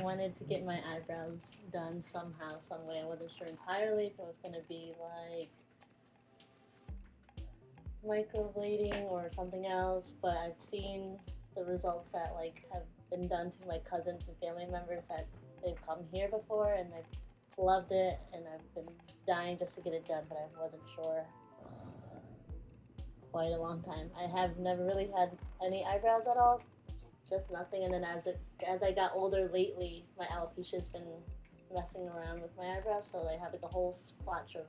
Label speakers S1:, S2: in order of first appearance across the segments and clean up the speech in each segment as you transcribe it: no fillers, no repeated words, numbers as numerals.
S1: wanted to get my eyebrows done somehow, some way. I wasn't sure entirely if it was going to be like microblading or something else, but I've seen the results that like have been done to my cousins and family members that they've come here before, and I've loved it, and I've been dying just to get it done, but I wasn't sure quite a long time. I have never really had any eyebrows at all, just nothing. And then as I got older lately, my alopecia's been messing around with my eyebrows, so I have like a whole splotch of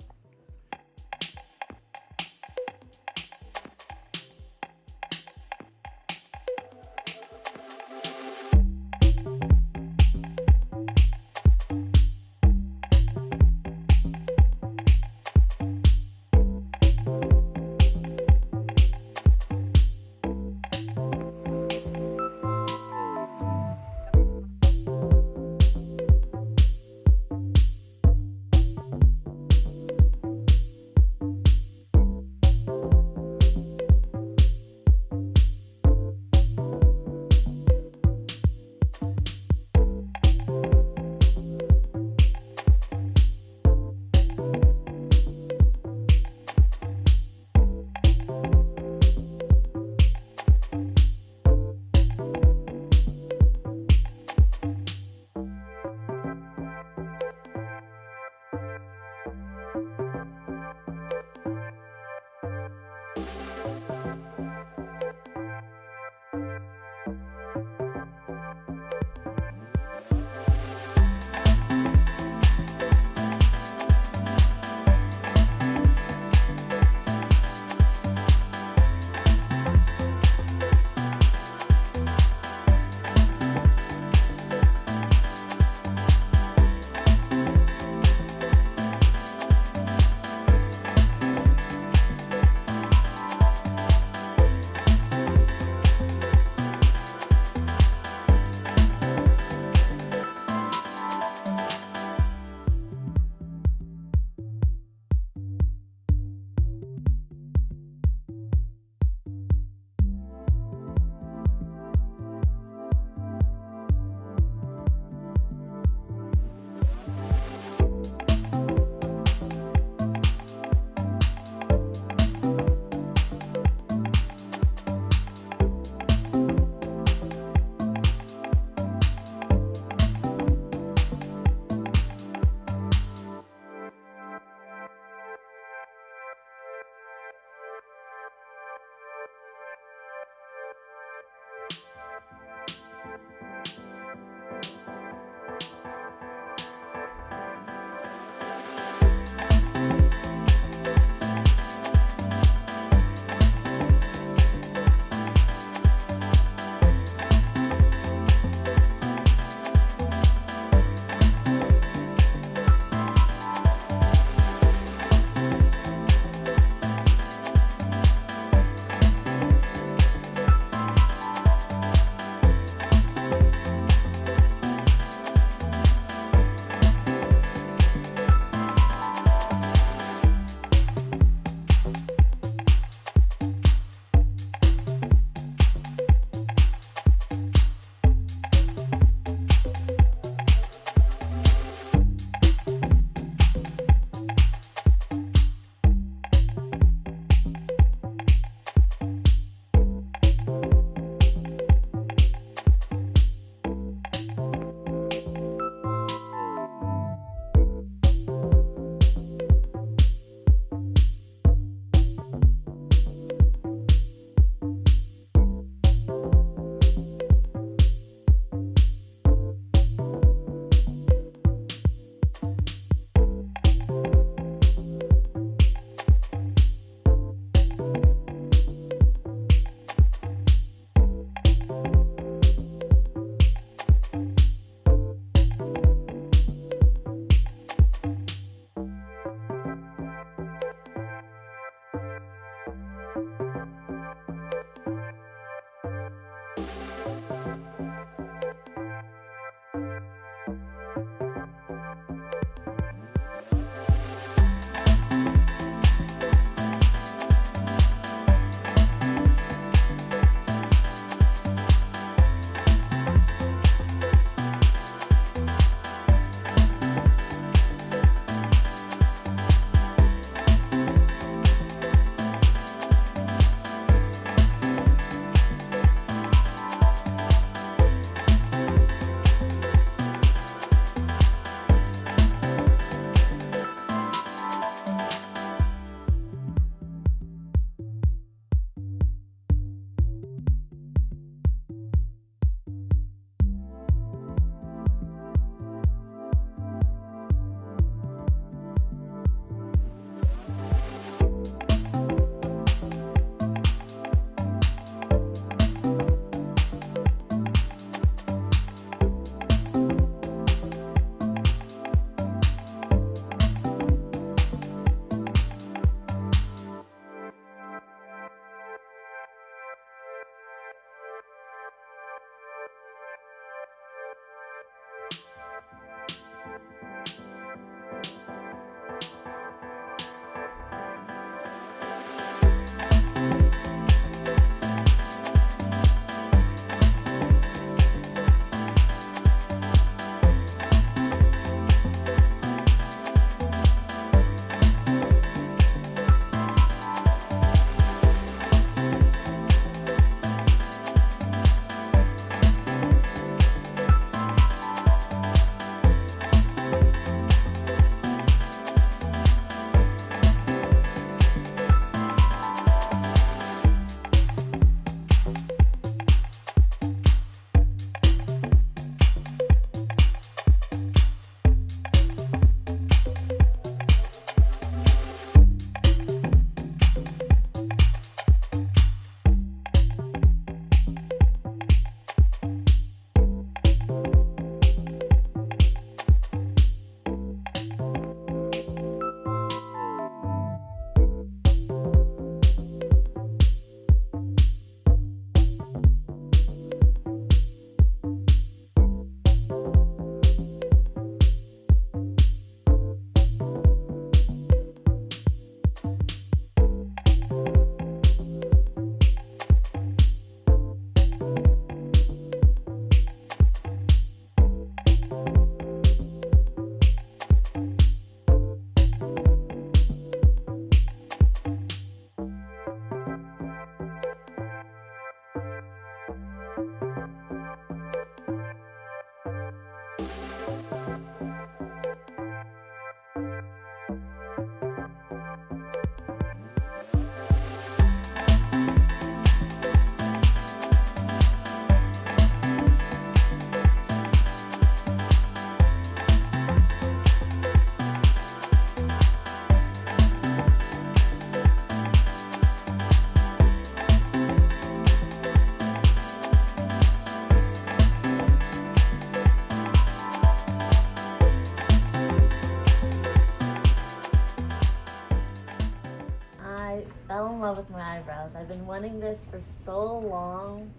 S1: love with my eyebrows. I've been wanting this for so long,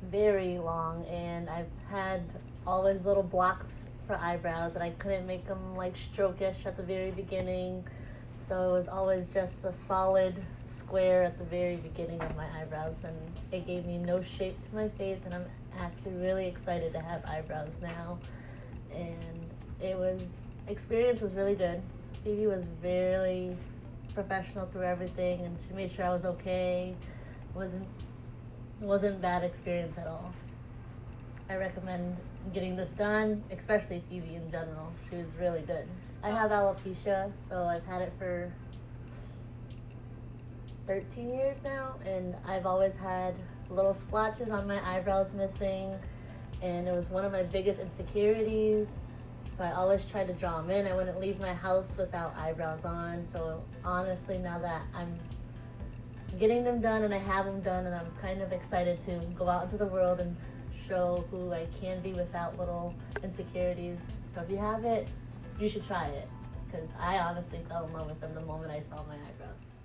S1: very long, and I've had always little blocks for eyebrows and I couldn't make them like strokish at the very beginning. So it was always just a solid square at the very beginning of my eyebrows, and it gave me no shape to my face, and I'm actually really excited to have eyebrows now. And experience was really good. Phoebe was really professional through everything, and she made sure I was okay. Wasn't bad experience at all. I recommend getting this done, especially Phoebe in general. She was really good. I have alopecia, so I've had it for 13 years now, and I've always had little splotches on my eyebrows missing, and it was one of my biggest insecurities. So I always tried to draw them in. I wouldn't leave my house without eyebrows on. So honestly, now that I'm getting them done and I have them done, and I'm kind of excited to go out into the world and show who I can be without little insecurities. So if you have it, you should try it, because I honestly fell in love with them the moment I saw my eyebrows.